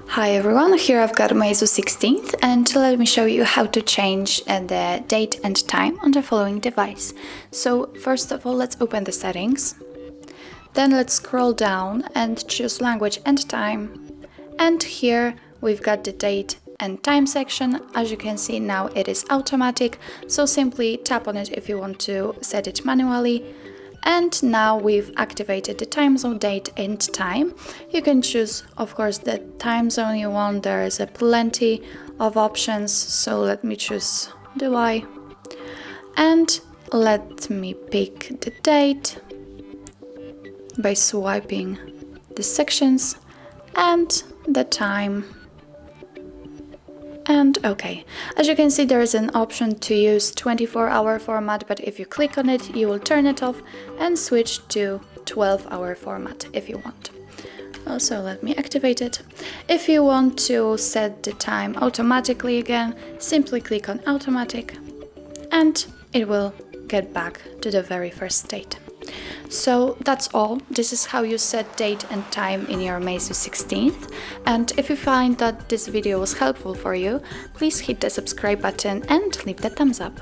Hi everyone, here I've got MEIZU 16th and let me show you how to change the date and time on the following device. So first of all, let's open the settings. Then let's scroll down and choose language and time. And here we've got the date and time section. As you can see now it is automatic, so simply tap on it if you want to set it manually. And now we've activated the time zone, date and time. You can choose, of course, the time zone you want. There is plenty of options, so let me choose Dubai. And let me pick the date by swiping the sections and the time. And OK, as you can see there is an option to use 24-hour format, but if you click on it you will turn it off and switch to 12-hour format if you want. Also, let me activate it. If you want to set the time automatically again, simply click on automatic and it will get back to the very first state. So that's all. This is how you set date and time in your MEIZU 16th. And if you find that this video was helpful for you, please hit the subscribe button and leave the thumbs up.